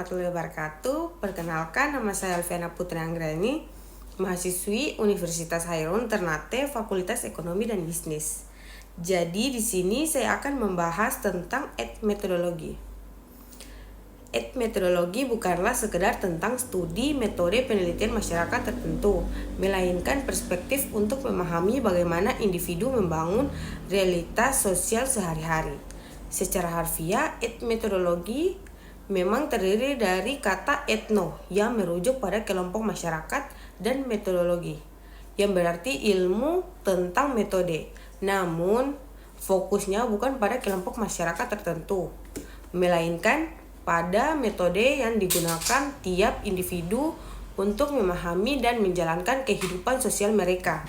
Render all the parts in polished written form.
warahmatullahi wabarakatuh. Perkenalkan, nama saya Alfiana Putri Anggrani, mahasiswi Universitas Hairun Ternate, Fakultas Ekonomi dan Bisnis. Jadi di sini saya akan membahas tentang metodologi. Metodologi bukanlah sekedar tentang studi metode penelitian masyarakat tertentu, melainkan perspektif untuk memahami bagaimana individu membangun realitas sosial sehari-hari. Secara harfiah, metodologi memang terdiri dari kata etno yang merujuk pada kelompok masyarakat dan metodologi yang berarti ilmu tentang metode. Namun, fokusnya bukan pada kelompok masyarakat tertentu, melainkan pada metode yang digunakan tiap individu untuk memahami dan menjalankan kehidupan sosial mereka.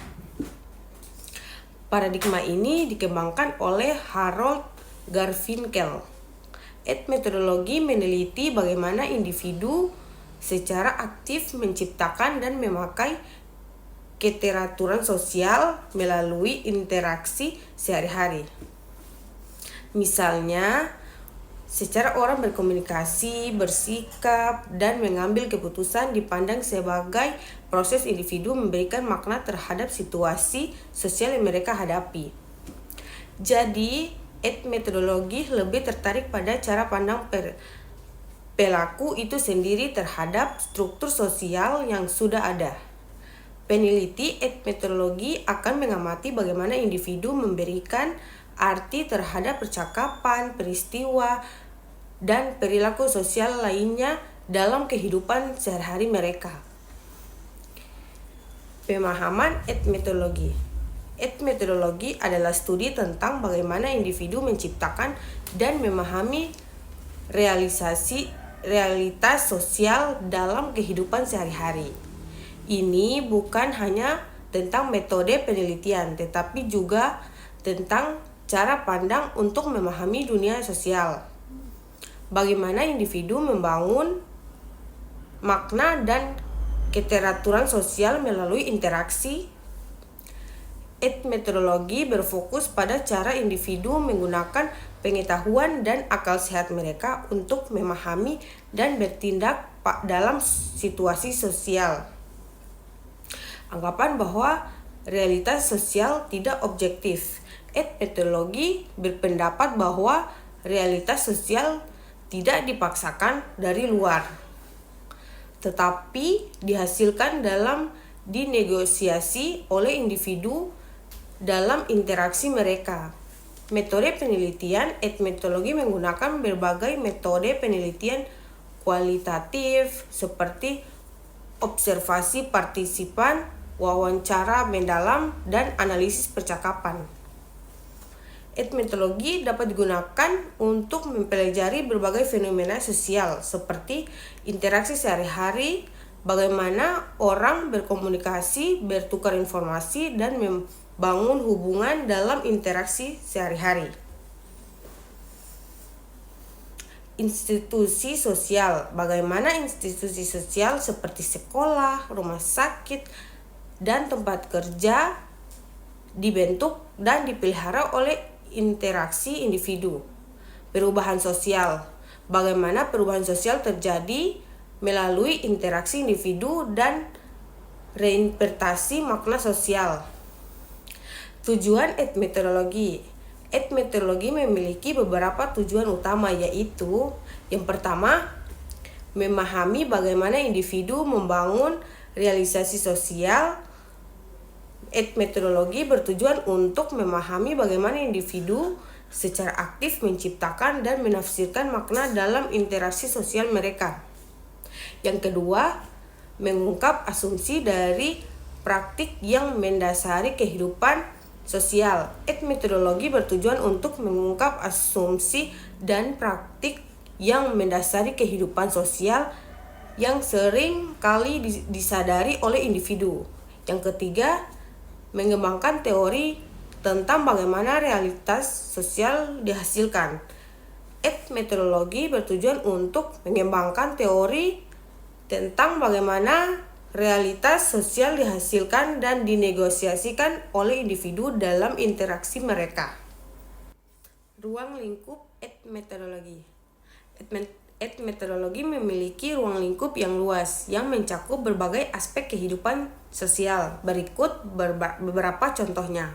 Paradigma ini dikembangkan oleh Harold Garfinkel. Metodologi meneliti bagaimana individu secara aktif menciptakan dan memakai keteraturan sosial melalui interaksi sehari-hari. Misalnya, secara orang berkomunikasi, bersikap, dan mengambil keputusan dipandang sebagai proses individu memberikan makna terhadap situasi sosial yang mereka hadapi. Jadi, metodologi lebih tertarik pada cara pandang pelaku itu sendiri terhadap struktur sosial yang sudah ada. Peneliti metodologi akan mengamati bagaimana individu memberikan arti terhadap percakapan, peristiwa, dan perilaku sosial lainnya dalam kehidupan sehari-hari mereka. Pemahaman metodologi. Metodologi adalah studi tentang bagaimana individu menciptakan dan memahami realitas sosial dalam kehidupan sehari-hari. Ini bukan hanya tentang metode penelitian, tetapi juga tentang cara pandang untuk memahami dunia sosial. Bagaimana individu membangun makna dan keteraturan sosial melalui interaksi. Metodologi berfokus pada cara individu menggunakan pengetahuan dan akal sehat mereka untuk memahami dan bertindak dalam situasi sosial. Anggapan bahwa realitas sosial tidak objektif. Metodologi berpendapat bahwa realitas sosial tidak dipaksakan dari luar, tetapi dihasilkan dalam dinegosiasi oleh individu dalam interaksi mereka. Metode penelitian metodologi menggunakan berbagai metode penelitian kualitatif seperti observasi partisipan, wawancara mendalam, dan analisis percakapan. Metodologi dapat digunakan untuk mempelajari berbagai fenomena sosial seperti interaksi sehari-hari, bagaimana orang berkomunikasi, bertukar informasi, dan membangun hubungan dalam interaksi sehari-hari. Institusi sosial, bagaimana institusi sosial seperti sekolah, rumah sakit, dan tempat kerja dibentuk dan dipelihara oleh interaksi individu. Perubahan sosial, bagaimana perubahan sosial terjadi melalui interaksi individu dan reinterpretasi makna sosial. Tujuan metodologi. Metodologi memiliki beberapa tujuan utama, yaitu yang pertama, memahami bagaimana individu membangun realisasi sosial. Metodologi bertujuan untuk memahami bagaimana individu secara aktif menciptakan dan menafsirkan makna dalam interaksi sosial mereka. Yang kedua, mengungkap asumsi dari praktik yang mendasari kehidupan sosial. Metodologi bertujuan untuk mengungkap asumsi dan praktik yang mendasari kehidupan sosial yang sering kali disadari oleh individu. Yang ketiga, mengembangkan teori tentang bagaimana realitas sosial dihasilkan. Metodologi bertujuan untuk mengembangkan teori tentang bagaimana realitas sosial dihasilkan dan dinegosiasikan oleh individu dalam interaksi mereka. Ruang lingkup metodologi. Etnometeorologi memiliki ruang lingkup yang luas yang mencakup berbagai aspek kehidupan sosial. Berikut beberapa contohnya.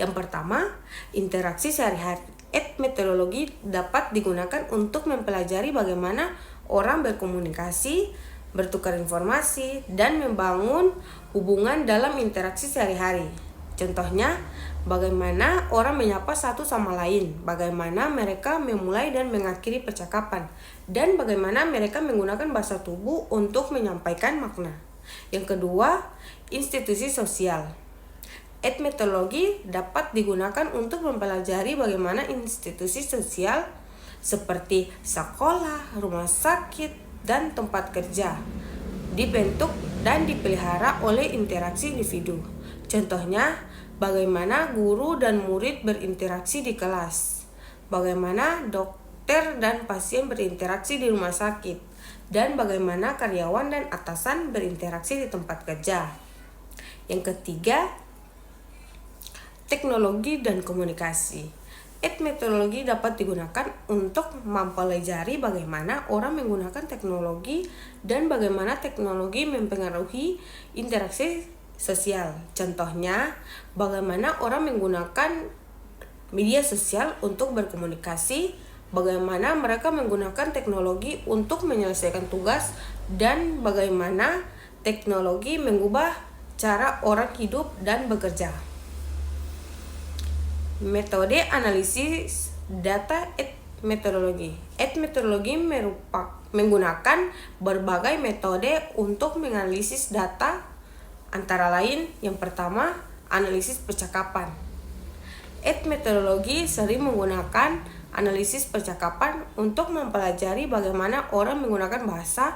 Yang pertama, interaksi sehari-hari. Etnometeorologi dapat digunakan untuk mempelajari bagaimana orang berkomunikasi, bertukar informasi, dan membangun hubungan dalam interaksi sehari-hari. Contohnya, bagaimana orang menyapa satu sama lain, bagaimana mereka memulai dan mengakhiri percakapan, dan bagaimana mereka menggunakan bahasa tubuh untuk menyampaikan makna. Yang kedua, institusi sosial. Etnometeorologi dapat digunakan untuk mempelajari bagaimana institusi sosial seperti sekolah, rumah sakit, dan tempat kerja dibentuk dan dipelihara oleh interaksi individu. Contohnya, bagaimana guru dan murid berinteraksi di kelas, bagaimana dokter dan pasien berinteraksi di rumah sakit, dan bagaimana karyawan dan atasan berinteraksi di tempat kerja. Yang ketiga, teknologi dan komunikasi. Etnometeorologi dapat digunakan untuk mempelajari bagaimana orang menggunakan teknologi dan bagaimana teknologi mempengaruhi interaksi sosial. Contohnya, bagaimana orang menggunakan media sosial untuk berkomunikasi, bagaimana mereka menggunakan teknologi untuk menyelesaikan tugas, dan bagaimana teknologi mengubah cara orang hidup dan bekerja. Metode analisis data etnometeorologi. Etnometeorologi menggunakan berbagai metode untuk menganalisis data, antara lain yang pertama, analisis percakapan. Etnometeorologi sering menggunakan analisis percakapan untuk mempelajari bagaimana orang menggunakan bahasa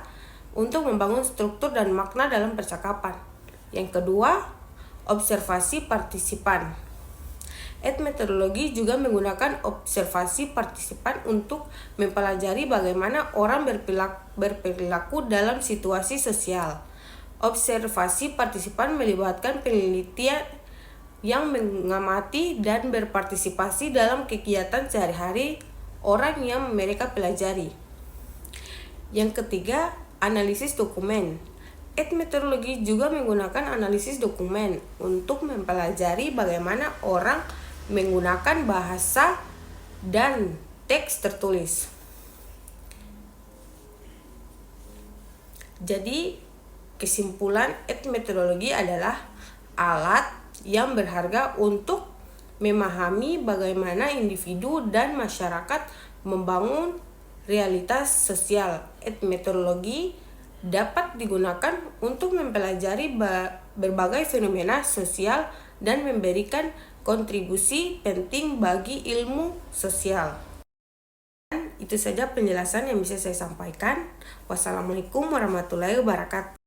untuk membangun struktur dan makna dalam percakapan. Yang kedua, observasi partisipan. Etnometeorologi juga menggunakan observasi partisipan untuk mempelajari bagaimana orang berperilaku dalam situasi sosial. Observasi partisipan melibatkan penelitian yang mengamati dan berpartisipasi dalam kegiatan sehari-hari orang yang mereka pelajari. Yang ketiga, analisis dokumen. Etnometeorologi juga menggunakan analisis dokumen untuk mempelajari bagaimana orang menggunakan bahasa dan teks tertulis. Jadi, kesimpulan etnometeorologi adalah alat yang berharga untuk memahami bagaimana individu dan masyarakat membangun realitas sosial. Etnometeorologi dapat digunakan untuk mempelajari berbagai fenomena sosial dan memberikan kontribusi penting bagi ilmu sosial. Dan itu saja penjelasan yang bisa saya sampaikan. Wassalamualaikum warahmatullahi wabarakatuh.